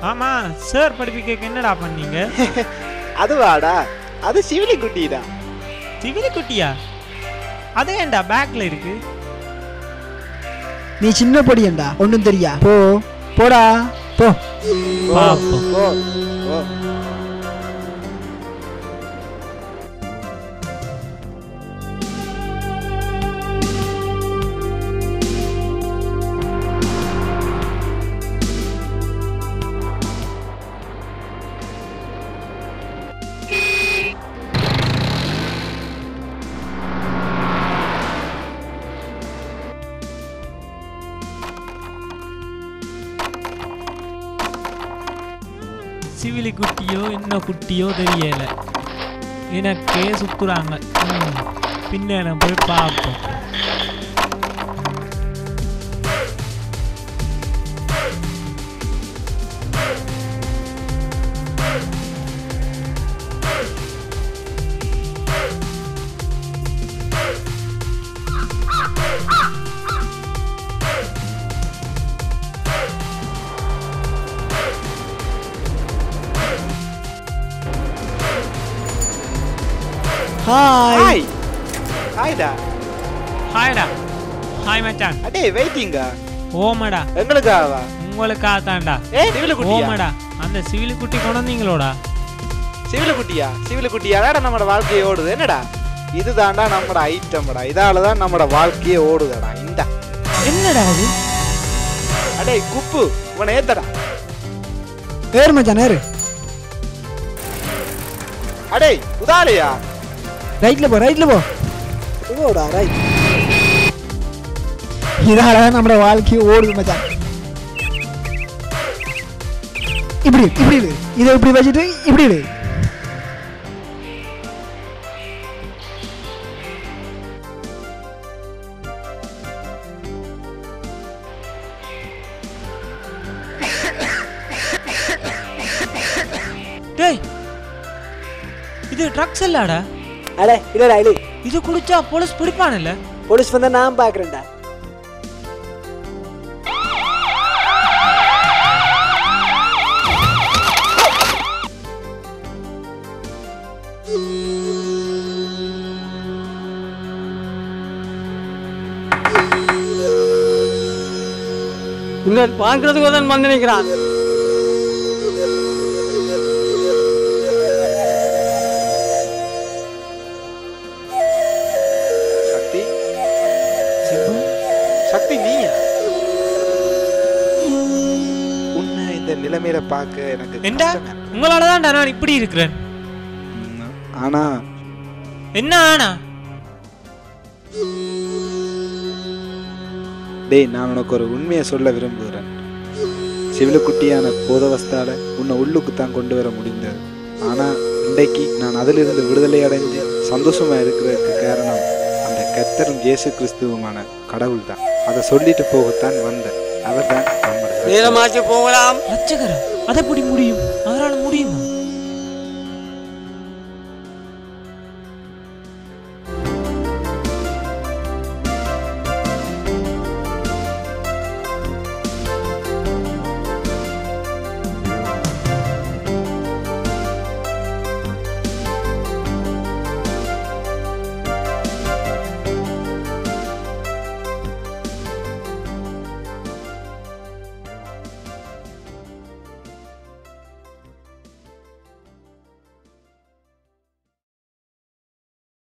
ஆமா சார் படிப்பிக்க என்னடா பண்ணீங்க? அதுவாடா, அது சிவிலி குட்டிடா. சிவிலி குட்டியா? அது ஏன்டா பேக்ல இருக்கு? நீ சின்ன பொடியண்டா, ஒன்றும் தெரியா. போ போடா போ போ போ. சிவிலி குட்டியோ என்ன குட்டியோ தெரியல, எனக்கே சுத்துறாங்க. பின்ன போய் பார்ப்போம். ஹாய் ஹாய்டா. ஹாய்டா. ஹாய் மச்சான். அடே வெயிட்டிங்கா? ஓமடா. எங்களுக்காவா? உங்களுக்காக தான்டா. சிவிலி குட்டியா? ஓமடா, அந்த சிவிலி குட்டி கொண்டு வந்தீங்களோடா? சிவிலி குட்டியா? சிவிலி குட்டியாடா நம்மட வாழ்க்கையை ஓடுது. என்னடா இதுதான்டா நம்மட ஐட்டம்டா. இதாலதான் நம்மட வாழ்க்கையே ஓடுதடா. இந்த என்னடா அது? அடே குப்பு, உன ஏத்தடா. ஏறு மச்சான் ஏறு. அடே உதாலையா? ரைட்ல போ ரைட்ல போ. ஓடா ரைட். இதால நம்மட வாழ்க்கையை ஓடுது மச்சான். இப்படி இப்படி இரு. இதை இப்படி வச்சுட்டு இப்படி இரு. டேய், இது ட்ரக்ஸ் இல்லடா. அட இல்லடா இல்ல. இது குடிச்சா போலீஸ் பிடிப்பானல்ல? போலீஸ் வந்தா நான் பாக்குறேன்டா. இன்னொரு பாக்குறதுக்கு தான் வந்து நிற்கிறான். சக்தி நீயா? உன்னை இந்த நிலைமையில பார்க்க எனக்கு என்ன? உங்களாலதான் நான் இப்படி இருக்கிறேன். ஆனா என்ன ஆனா? டேய், நான் உனக்கு ஒரு உண்மையை சொல்ல விரும்புகிறேன். சிவிலக்குட்டியான போதவஸ்தால உன்னை உள்ளுக்கு தான் கொண்டு வர முடிந்தது. ஆனா இன்றைக்கு நான் அதிலிருந்து விடுதலை அடைஞ்சு சந்தோஷமா இருக்கிறதுக்கு காரணம் அந்த கர்த்தரும் இயேசு கிறிஸ்துவுமான கடவுள் தான். அதை சொல்லிட்டு போகத்தான் வந்தேன். அவர் தான் நேரமாச்சு போகலாம். ரட்சகரா, அதை எப்படி முடியும்?